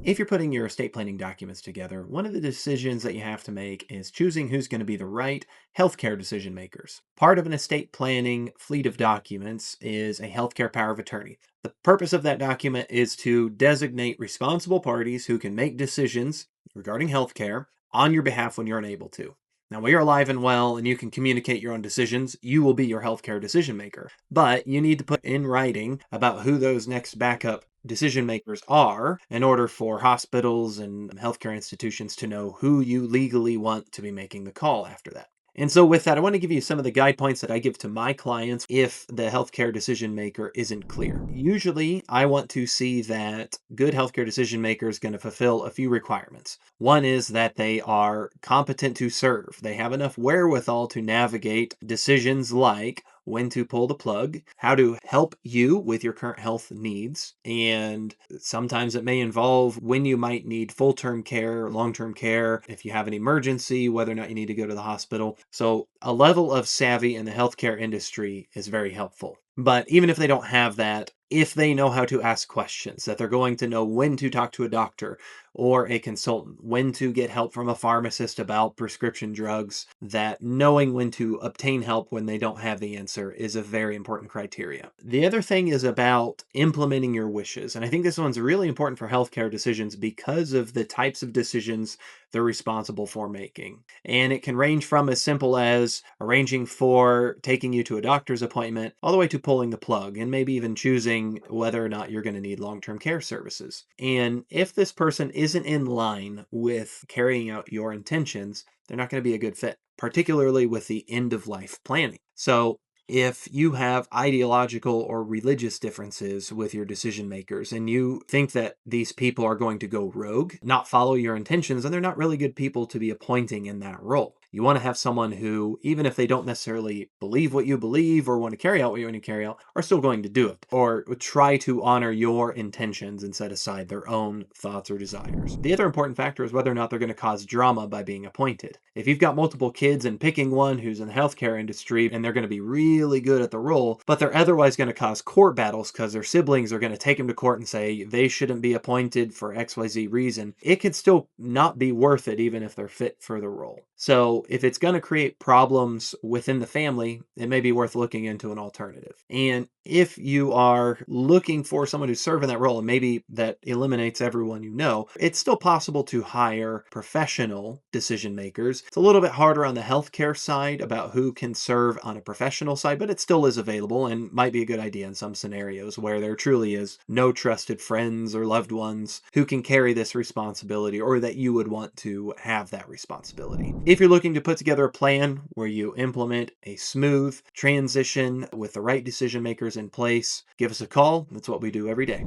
If you're putting your estate planning documents together, one of the decisions that you have to make is choosing who's going to be the right healthcare decision makers. Part of an estate planning fleet of documents is a healthcare power of attorney. The purpose of that document is to designate responsible parties who can make decisions regarding healthcare on your behalf when you're unable to. Now, when you're alive and well and you can communicate your own decisions, you will be your healthcare decision maker. But you need to put in writing about who those next backup decision makers are in order for hospitals and healthcare institutions to know who you legally want to be making the call after that. And so, with that, I want to give you some of the guide points that I give to my clients if the healthcare decision maker isn't clear. Usually, I want to see that good healthcare decision maker is going to fulfill a few requirements. One is that they are competent to serve, they have enough wherewithal to navigate decisions like when to pull the plug, how to help you with your current health needs, and sometimes it may involve when you might need full term care, long term care, if you have an emergency, whether or not you need to go to the hospital. So, a level of savvy in the healthcare industry is very helpful. But even if they don't have that, if they know how to ask questions, that they're going to know when to talk to a doctor or a consultant, when to get help from a pharmacist about prescription drugs, that knowing when to obtain help when they don't have the answer is a very important criteria. The other thing is about implementing your wishes. And I think this one's really important for healthcare decisions because of the types of decisions they're responsible for making. And it can range from as simple as arranging for taking you to a doctor's appointment, all the way to pulling the plug and maybe even choosing whether or not you're going to need long term care services. And if this person isn't in line with carrying out your intentions, they're not going to be a good fit, particularly with the end of life planning. So, if you have ideological or religious differences with your decision makers and you think that these people are going to go rogue, not follow your intentions, then they're not really good people to be appointing in that role. You want to have someone who, even if they don't necessarily believe what you believe or want to carry out what you want to carry out, are still going to do it or try to honor your intentions and set aside their own thoughts or desires. The other important factor is whether or not they're going to cause drama by being appointed. If you've got multiple kids and picking one who's in the healthcare industry and they're going to be really good at the role, but they're otherwise going to cause court battles because their siblings are going to take them to court and say they shouldn't be appointed for XYZ reason, it could still not be worth it even if they're fit for the role. So if it's going to create problems within the family, it may be worth looking into an alternative. And if you are looking for someone to serve in that role, and maybe that eliminates everyone you know, it's still possible to hire professional decision makers. It's a little bit harder on the healthcare side about who can serve on a professional side, but it still is available and might be a good idea in some scenarios where there truly is no trusted friends or loved ones who can carry this responsibility or that you would want to have that responsibility. If you're looking to put together a plan where you implement a smooth transition with the right decision makers in place, give us a call. That's what we do every day.